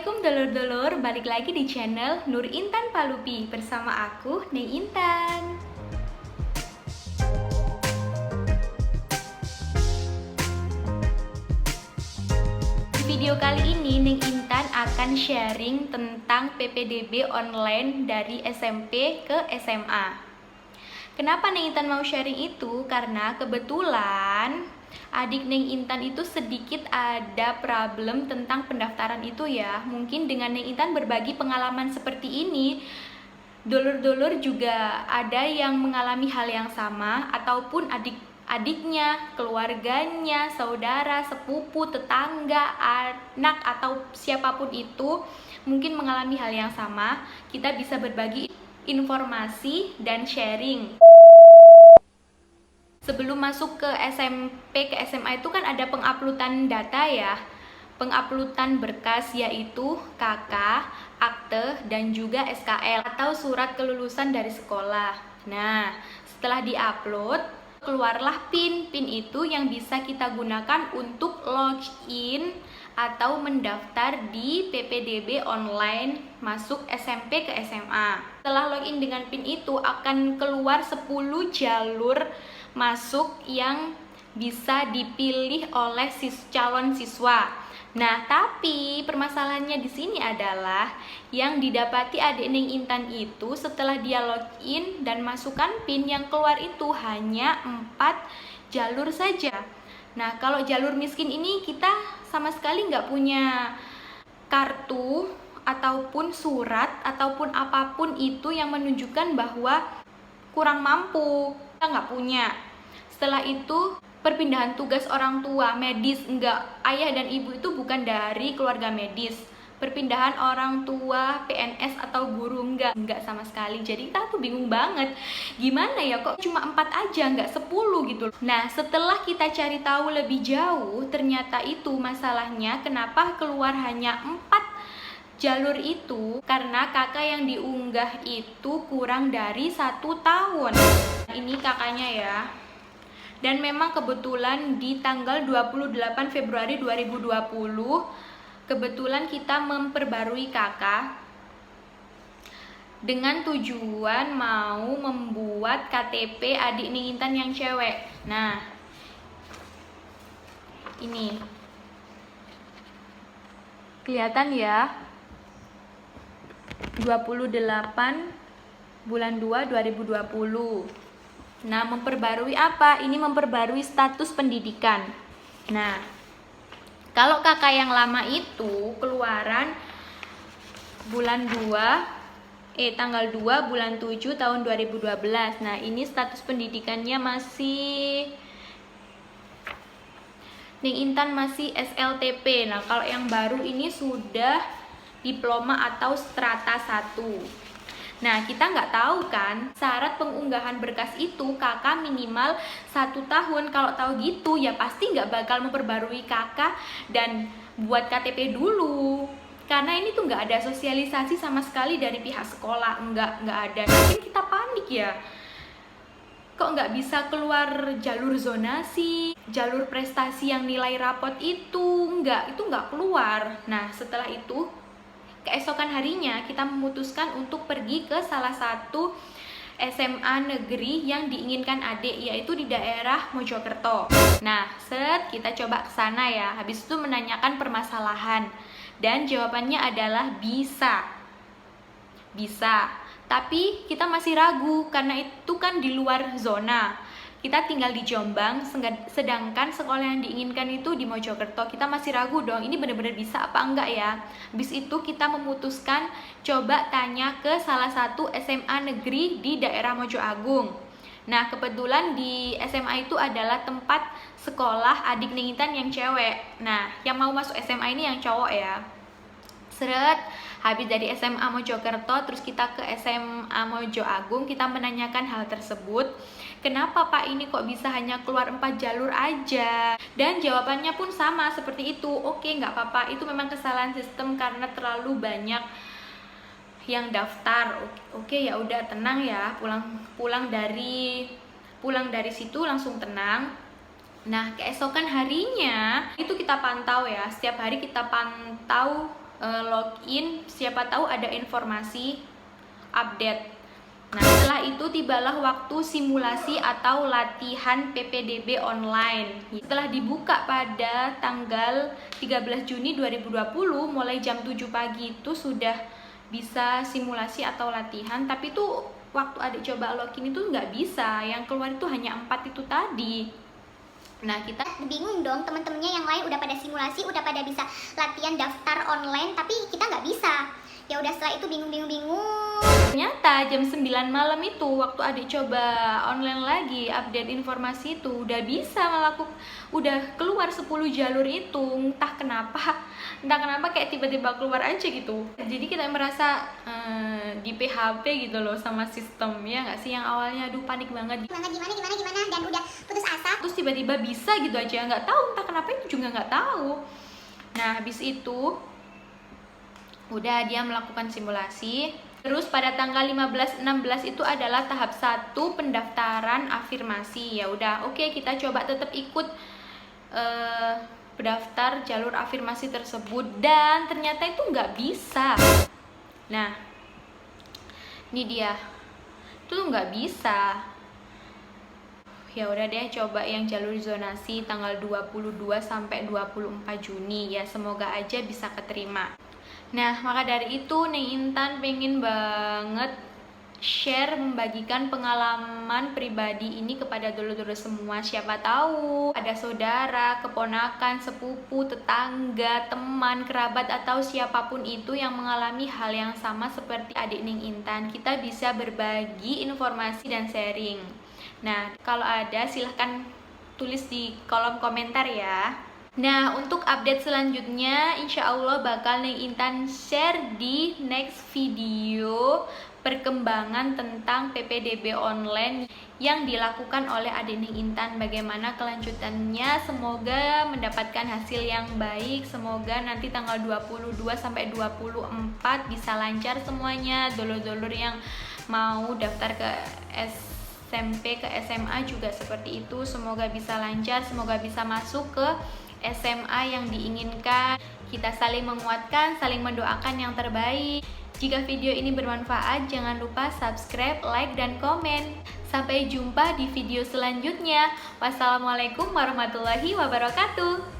Assalamualaikum dulur-dulur, balik lagi di channel Nur Intan Palupi bersama aku, Neng Intan. Di video kali ini, Neng Intan akan sharing tentang PPDB online dari SMP ke SMA. Kenapa Neng Intan mau sharing itu? Karena kebetulan adik Neng Intan itu sedikit ada problem tentang pendaftaran itu ya. Mungkin dengan Neng Intan berbagi pengalaman seperti ini, dulur-dulur juga ada yang mengalami hal yang sama, ataupun adiknya, keluarganya, saudara, sepupu, tetangga, anak, atau siapapun itu mungkin mengalami hal yang sama. Kita bisa berbagi informasi dan sharing. Sebelum masuk ke SMP ke SMA itu kan ada penguploadan data ya, penguploadan berkas yaitu KK, akte, dan juga SKL atau surat kelulusan dari sekolah. Nah, setelah diupload, keluarlah PIN itu yang bisa kita gunakan untuk login atau mendaftar di PPDB online masuk SMP ke SMA. Setelah login dengan PIN itu akan keluar 10 jalur masuk yang bisa dipilih oleh calon siswa. Nah, tapi permasalahannya di sini adalah yang didapati adik Neng Intan itu setelah dia login dan masukkan PIN, yang keluar itu hanya 4 jalur saja. Nah, kalau jalur miskin ini kita sama sekali nggak punya kartu ataupun surat ataupun apapun itu yang menunjukkan bahwa kurang mampu, kita nggak punya. Setelah itu perpindahan tugas orang tua, medis enggak, ayah dan ibu itu bukan dari keluarga medis. Perpindahan orang tua, PNS atau guru enggak sama sekali. Jadi kita tuh bingung banget, gimana ya kok cuma 4 aja, enggak 10 gitu. Nah, setelah kita cari tahu lebih jauh, ternyata itu masalahnya kenapa keluar hanya 4 jalur itu, karena kakak yang diunggah itu kurang dari 1 tahun. Ini kakaknya ya. Dan memang kebetulan di tanggal 28 Februari 2020 kebetulan kita memperbarui kakak dengan tujuan mau membuat KTP adik Neng Intan yang cewek. Nah, ini kelihatan ya, 28 bulan 2 2020. Nah, memperbarui apa? Ini memperbarui status pendidikan. Nah, kalau kakak yang lama itu keluaran bulan 2 tanggal 2 bulan 7 tahun 2012. Nah, ini status pendidikannya masih Neng Intan masih SLTP. Nah, kalau yang baru ini sudah diploma atau strata 1. Nah, kita nggak tahu kan syarat pengunggahan berkas itu kakak minimal 1 tahun. Kalau tahu gitu ya pasti nggak bakal memperbarui kakak dan buat KTP dulu. Karena ini tuh nggak ada sosialisasi sama sekali dari pihak sekolah, nggak ada. Mungkin kita panik ya. Kok nggak bisa keluar jalur zonasi, jalur prestasi yang nilai rapot itu nggak keluar. Nah, setelah itu keesokan harinya kita memutuskan untuk pergi ke salah satu SMA negeri yang diinginkan adik, yaitu di daerah Mojokerto. Nah, kita coba ke sana ya. Habis itu menanyakan permasalahan dan jawabannya adalah bisa. Tapi kita masih ragu karena itu kan di luar zona. Kita tinggal di Jombang, sedangkan sekolah yang diinginkan itu di Mojokerto. Kita masih ragu dong, ini benar-benar bisa apa enggak ya. Habis itu kita memutuskan coba tanya ke salah satu SMA negeri di daerah Mojo Agung. Nah, kebetulan di SMA itu adalah tempat sekolah adik Neng Intan yang cewek. Nah, yang mau masuk SMA ini yang cowok ya. Habis dari SMA Mojokerto terus kita ke SMA Mojo Agung, kita menanyakan hal tersebut. Kenapa Pak ini kok bisa hanya keluar 4 jalur aja? Dan jawabannya pun sama seperti itu. Oke, nggak apa-apa, itu memang kesalahan sistem karena terlalu banyak yang daftar. Oke, ya udah, tenang ya, pulang dari situ langsung tenang. Nah, keesokan harinya itu kita pantau ya, setiap hari kita pantau login, siapa tahu ada informasi update. Nah, setelah itu tibalah waktu simulasi atau latihan PPDB online. Setelah dibuka pada tanggal 13 Juni 2020, mulai jam 7 pagi itu sudah bisa simulasi atau latihan, tapi tuh waktu adik coba login itu nggak bisa, yang keluar itu hanya 4 itu tadi. Nah, kita bingung dong, teman-temannya yang lain udah pada simulasi, udah pada bisa latihan daftar online, tapi kita nggak bisa. Ya udah, setelah itu bingung. Ternyata jam 9 malam itu waktu adik coba online lagi update informasi itu udah bisa udah keluar 10 jalur itu. Entah kenapa kayak tiba-tiba keluar aja gitu. Jadi kita merasa di PHP gitu loh sama sistem, ya nggak sih, yang awalnya aduh panik banget. Gimana dan udah putus asa. Terus tiba-tiba bisa gitu aja, nggak tahu entah kenapa, itu juga nggak tahu. Nah, habis itu udah dia melakukan simulasi. Terus pada tanggal 15-16 itu adalah tahap 1 pendaftaran afirmasi. Ya udah, oke, kita coba tetap ikut daftar jalur afirmasi tersebut, dan ternyata itu nggak bisa. Nah, ini dia, itu nggak bisa. Ya udah deh, coba yang jalur zonasi tanggal 22 sampai 24 Juni ya, semoga aja bisa keterima. Nah, maka dari itu Neng Intan pengen banget share, membagikan pengalaman pribadi ini kepada dulur-dulur semua. Siapa tahu ada saudara, keponakan, sepupu, tetangga, teman, kerabat, atau siapapun itu yang mengalami hal yang sama seperti adik Neng Intan. Kita bisa berbagi informasi dan sharing. Nah, kalau ada silahkan tulis di kolom komentar ya. Nah, untuk update selanjutnya insya Allah bakal Neng Intan share di next video perkembangan tentang PPDB online yang dilakukan oleh adik Neng Intan, bagaimana kelanjutannya. Semoga mendapatkan hasil yang baik, semoga nanti tanggal 22 sampai 24 bisa lancar semuanya. Dulur-dulur yang mau daftar ke SMP, ke SMA juga seperti itu, semoga bisa lancar, semoga bisa masuk ke SMA yang diinginkan. Kita saling menguatkan, saling mendoakan yang terbaik. Jika video ini bermanfaat, jangan lupa subscribe, like, dan komen. Sampai jumpa di video selanjutnya. Wassalamualaikum warahmatullahi wabarakatuh.